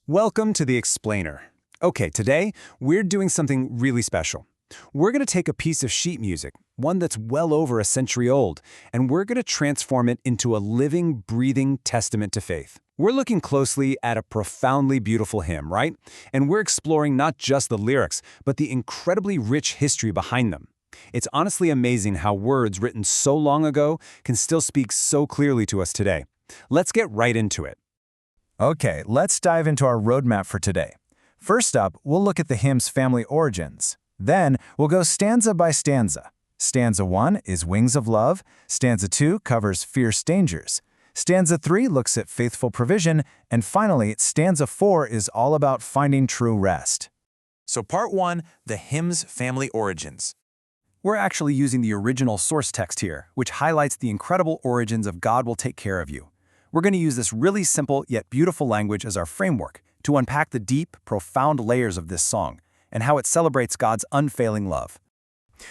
Welcome to The Explainer. Okay, today we're doing something really special. We're going to take a piece of sheet music, one that's well over a century old, and we're going to transform it into a living, breathing testament to faith. We're looking closely at a profoundly beautiful hymn, right? And we're exploring not just the lyrics, but the incredibly rich history behind them. It's honestly amazing how words written so long ago can still speak so clearly to us today. Let's get right into it. Okay, let's dive into our roadmap for today. First up, we'll look at the hymn's family origins. Then, we'll go stanza by stanza. Stanza 1 is Wings of Love. Stanza 2 covers fierce dangers. Stanza 3 looks at faithful provision. And finally, stanza 4 is all about finding true rest. So part 1, the hymn's family origins. We're actually using the original source text here, which highlights the incredible origins of God will take care of you. We're going to use this really simple yet beautiful language as our framework to unpack the deep, profound layers of this song and how it celebrates God's unfailing love.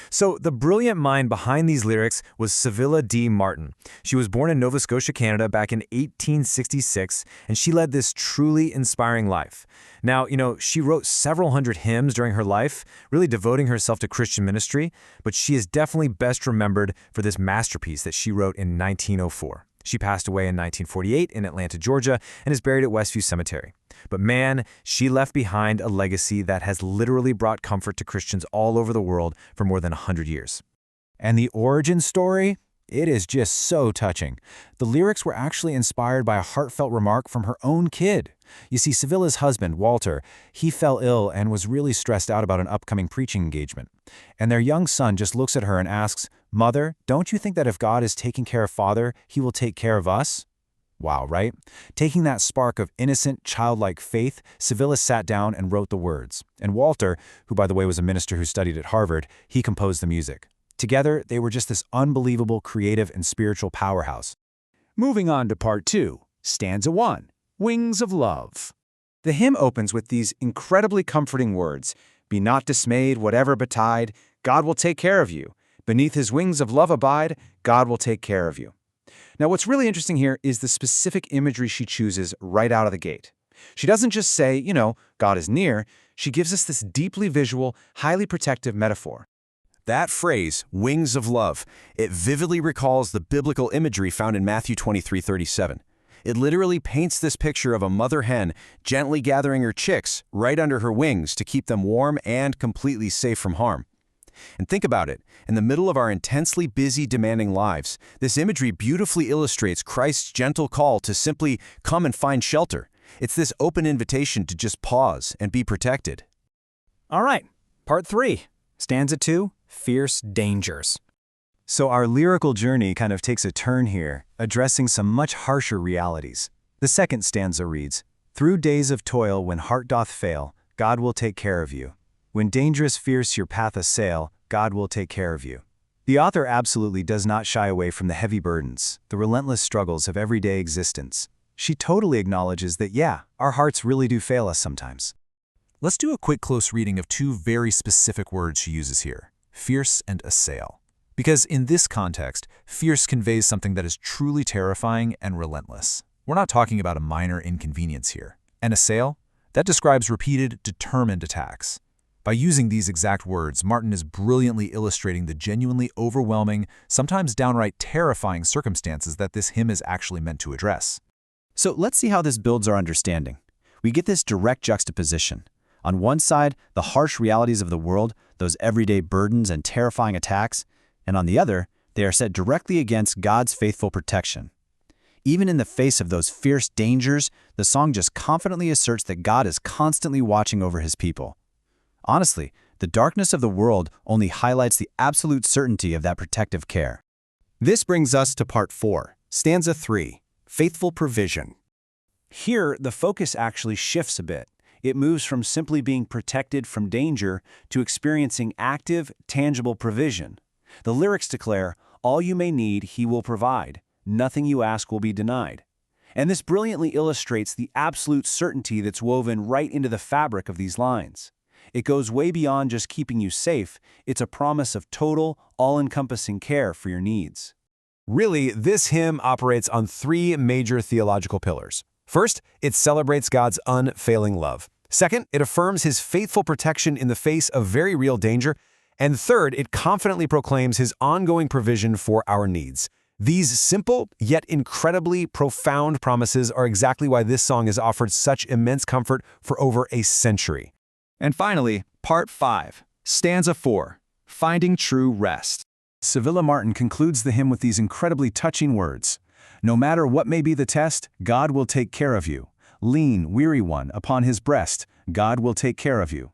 So, the brilliant mind behind these lyrics was Civilla Martin. She was born in Nova Scotia, Canada back in 1866, and she led this truly inspiring life. Now, she wrote several hundred hymns during her life, really devoting herself to Christian ministry, but she is definitely best remembered for this masterpiece that she wrote in 1904. She passed away in 1948 in Atlanta, Georgia, and is buried at Westview Cemetery. But man, she left behind a legacy that has literally brought comfort to Christians all over the world for more than 100 years. And the origin story? It is just so touching. The lyrics were actually inspired by a heartfelt remark from her own kid. You see, Civilla's husband, Walter, he fell ill and was really stressed out about an upcoming preaching engagement. And their young son just looks at her and asks, "Mother, don't you think that if God is taking care of Father, he will take care of us?" Wow, right? Taking that spark of innocent, childlike faith, Civilla sat down and wrote the words. And Walter, who by the way was a minister who studied at Harvard, he composed the music. Together, they were just this unbelievable creative and spiritual powerhouse. Moving on to part 2, stanza 1, Wings of Love. The hymn opens with these incredibly comforting words, "Be not dismayed, whatever betide, God will take care of you. Beneath his wings of love abide, God will take care of you." Now, what's really interesting here is the specific imagery she chooses right out of the gate. She doesn't just say, God is near. She gives us this deeply visual, highly protective metaphor. That phrase, wings of love, it vividly recalls the biblical imagery found in Matthew 23:37. It literally paints this picture of a mother hen gently gathering her chicks right under her wings to keep them warm and completely safe from harm. And think about it, in the middle of our intensely busy, demanding lives, this imagery beautifully illustrates Christ's gentle call to simply come and find shelter. It's this open invitation to just pause and be protected. All right, part 3, stanza 2, Fierce Dangers. So our lyrical journey kind of takes a turn here, addressing some much harsher realities. The second stanza reads, "Through days of toil when heart doth fail, God will take care of you. When dangerous fierce your path assail, God will take care of you." The author absolutely does not shy away from the heavy burdens, the relentless struggles of everyday existence. She totally acknowledges that, our hearts really do fail us sometimes. Let's do a quick close reading of two very specific words she uses here, fierce and assail. Because in this context, fierce conveys something that is truly terrifying and relentless. We're not talking about a minor inconvenience here. And assail? That describes repeated, determined attacks. By using these exact words, Martin is brilliantly illustrating the genuinely overwhelming, sometimes downright terrifying circumstances that this hymn is actually meant to address. So let's see how this builds our understanding. We get this direct juxtaposition. On one side, the harsh realities of the world, those everyday burdens and terrifying attacks, and on the other, they are set directly against God's faithful protection. Even in the face of those fierce dangers, the song just confidently asserts that God is constantly watching over his people. Honestly, the darkness of the world only highlights the absolute certainty of that protective care. This brings us to part 4, stanza 3, Faithful Provision. Here, the focus actually shifts a bit. It moves from simply being protected from danger to experiencing active, tangible provision. The lyrics declare, "All you may need, he will provide. Nothing you ask will be denied." And this brilliantly illustrates the absolute certainty that's woven right into the fabric of these lines. It goes way beyond just keeping you safe. It's a promise of total, all-encompassing care for your needs. Really, this hymn operates on 3 major theological pillars. First, it celebrates God's unfailing love. Second, it affirms his faithful protection in the face of very real danger. And third, it confidently proclaims his ongoing provision for our needs. These simple, yet incredibly profound promises are exactly why this song has offered such immense comfort for over a century. And finally, Part 5, Stanza 4, Finding True Rest. Civilla Martin concludes the hymn with these incredibly touching words. No matter what may be the test, God will take care of you. Lean, weary one, upon his breast, God will take care of you.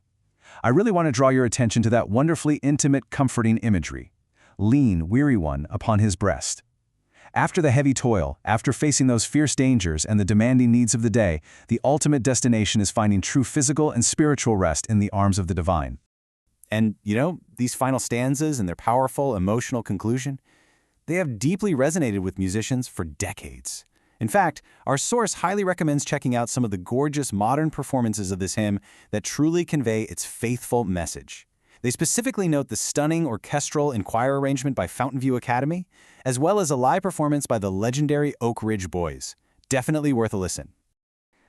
I really want to draw your attention to that wonderfully intimate, comforting imagery. Lean, weary one, upon his breast. After the heavy toil, after facing those fierce dangers and the demanding needs of the day, the ultimate destination is finding true physical and spiritual rest in the arms of the divine. And, these final stanzas and their powerful emotional conclusion, they have deeply resonated with musicians for decades. In fact, our source highly recommends checking out some of the gorgeous modern performances of this hymn that truly convey its faithful message. They specifically note the stunning orchestral and choir arrangement by Fountain View Academy, as well as a live performance by the legendary Oak Ridge Boys. Definitely worth a listen.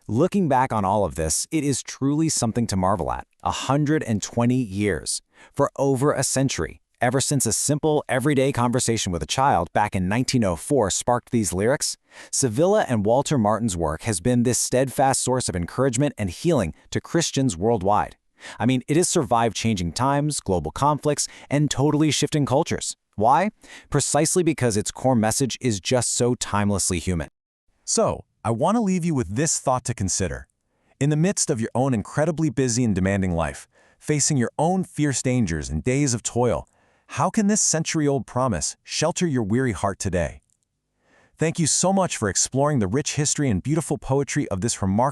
Looking back on all of this, it is truly something to marvel at. 120 years. For over a century. Ever since a simple, everyday conversation with a child back in 1904 sparked these lyrics, Civilla and Walter Martin's work has been this steadfast source of encouragement and healing to Christians worldwide. I mean, it has survived changing times, global conflicts, and totally shifting cultures. Why? Precisely because its core message is just so timelessly human. So, I want to leave you with this thought to consider. In the midst of your own incredibly busy and demanding life, facing your own fierce dangers and days of toil, how can this century-old promise shelter your weary heart today? Thank you so much for exploring the rich history and beautiful poetry of this remarkable